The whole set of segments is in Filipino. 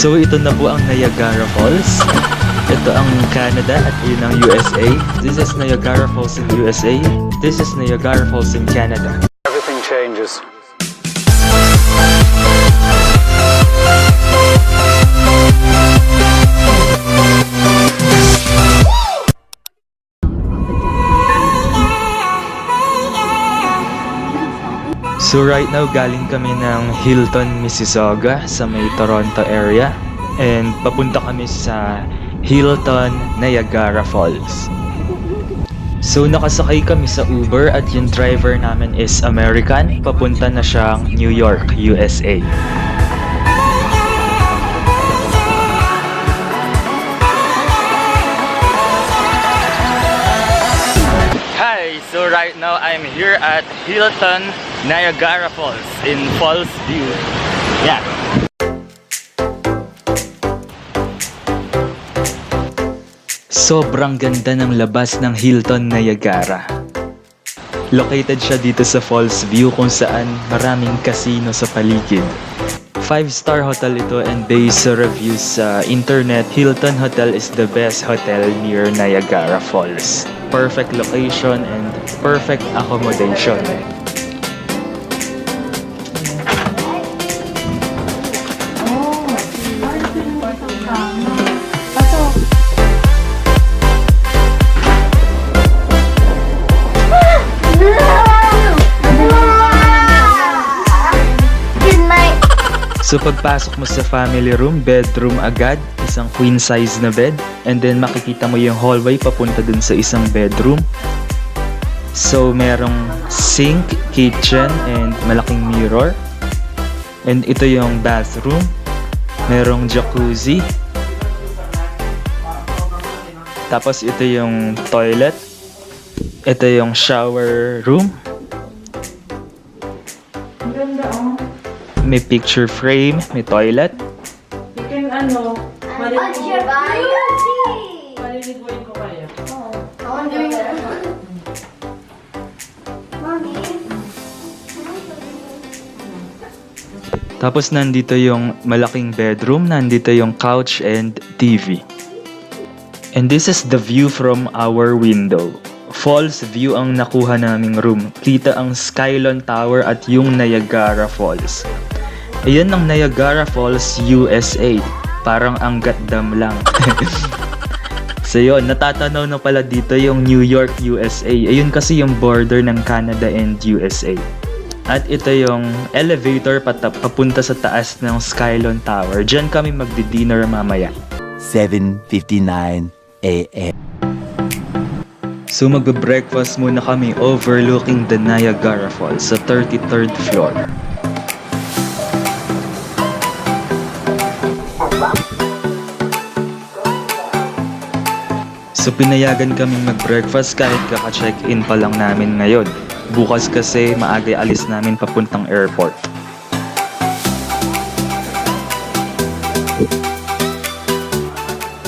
So ito na po ang Niagara Falls. Ito ang Canada at yun ang USA. This is Niagara Falls in USA. This is Niagara Falls in Canada. Everything changes. So right now, galing kami ng Hilton, Mississauga sa may Toronto area. And papunta kami sa Hilton Niagara Falls. So nakasakay kami sa Uber at yung driver namin is American. Papunta na siyang New York, USA. Hi! So right now I'm here at Hilton Niagara Falls in Fallsview. Yeah. Sobrang ganda ng labas ng Hilton Niagara. Located siya dito sa Fallsview kung saan maraming casino sa paligid. 5-star hotel ito and based sa reviews sa internet, Hilton Hotel is the best hotel near Niagara Falls. Perfect location and perfect accommodation. So pagpasok mo sa family room, bedroom agad, isang queen size na bed, and then makikita mo yung hallway papunta dun sa isang bedroom. So merong sink, kitchen, and malaking mirror. And ito yung bathroom. Merong jacuzzi. Tapos ito yung toilet. Ito yung shower room. May picture frame, may toilet. You can maliliguin ko kaya. Tapos nandito yung malaking bedroom, nandito yung couch and TV. And this is the view from our window. Falls view ang nakuha naming room. Kita ang Skylon Tower at yung Niagara Falls. Ayan ang Niagara Falls, USA. Parang Angat Dam lang. So yun, natatanaw na pala dito yung New York, USA. Ayun kasi yung border ng Canada and USA. At ito yung elevator papunta sa taas ng Skylon Tower. Diyan kami magdi-dinner mamaya. 7:59 AM. So magbe-breakfast muna kami overlooking the Niagara Falls sa 33rd floor. So pinayagan kaming mag-breakfast kahit kaka-check-in pa lang namin ngayon. Bukas kasi maaga alis namin papuntang airport.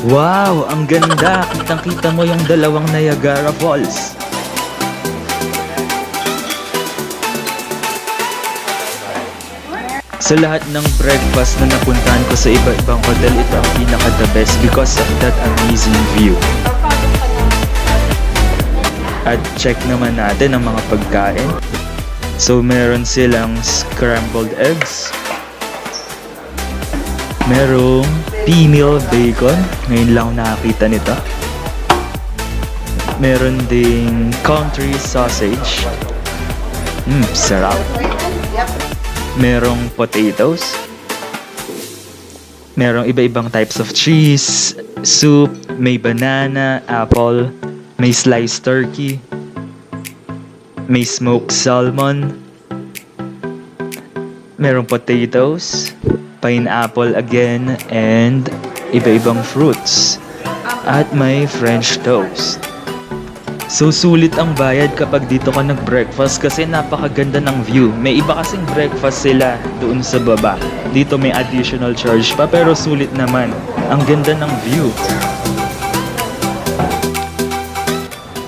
Wow! Ang ganda! Kitang-kita mo yung dalawang Niagara Falls. Sa lahat ng breakfast na napuntahan ko sa iba-ibang hotel, ito ang pinaka-the best because of that amazing view. At check naman natin ang mga pagkain. So meron silang scrambled eggs. Merong female bacon. Ngayon lang nakakita nito. Meron ding country sausage. Sarap. Merong potatoes. Merong iba-ibang types of cheese, soup, may banana, apple, may sliced turkey, may smoked salmon, merong potatoes, pineapple again, and iba-ibang fruits. At may French toast. So sulit ang bayad kapag dito ka nag-breakfast kasi napakaganda ng view. May iba kasing breakfast sila doon sa baba. Dito may additional charge pa pero sulit naman. Ang ganda ng view.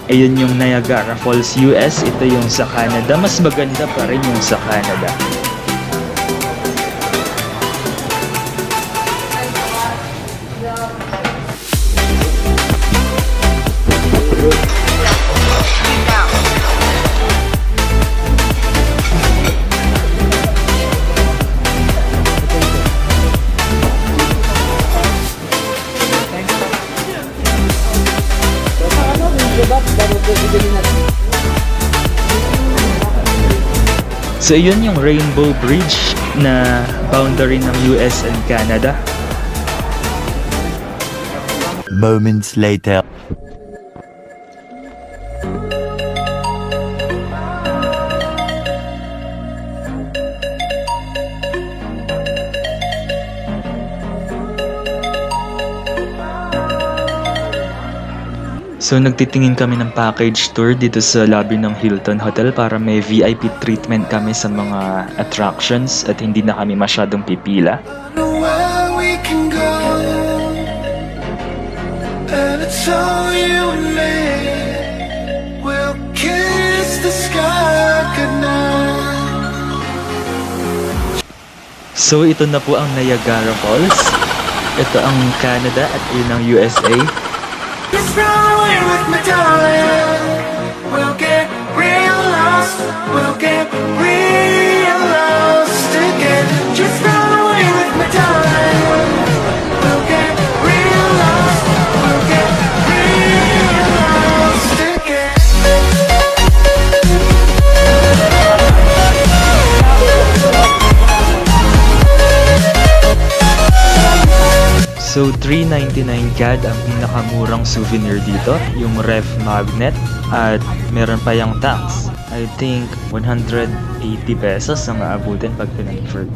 Ayun yung Niagara Falls, US. Ito yung sa Canada. Mas maganda pa rin yung sa Canada. So yun yung Rainbow Bridge na boundary ng US and Canada. Moments later. So nagtitingin kami ng package tour dito sa lobby ng Hilton Hotel para may VIP treatment kami sa mga attractions at hindi na kami masyadong pipila. Where we can go, and it's all you and me. We'll kiss the sky goodnight. So ito na po ang Niagara Falls. Ito ang Canada at yun ang USA. Just run away with me, darling. We'll get real lost. We'll get real lost again. Just run away with me, darling. We'll get real lost. We'll get real lost again. So, $3.99 CAD ang pinakamurang souvenir dito, yung ref magnet, at meron pa yung tax. I think 180 pesos ang aabutin pag pinag-convert.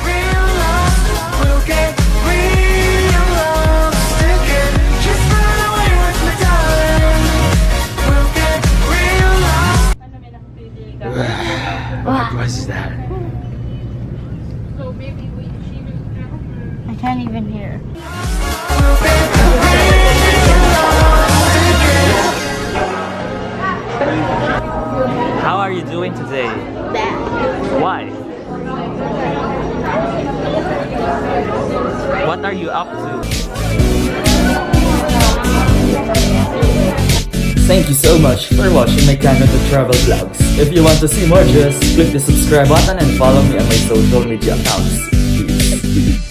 Real lost. We'll get real lost again. Just run away with me, darling. We'll get real lost. What was that? So maybe she will I can't even hear. We'll get real lost again. How are you doing today? Bad. Why? What are you up to? Thank you so much for watching my Canada travel vlogs. If you want to see more, just click the subscribe button and follow me on my social media accounts. Peace.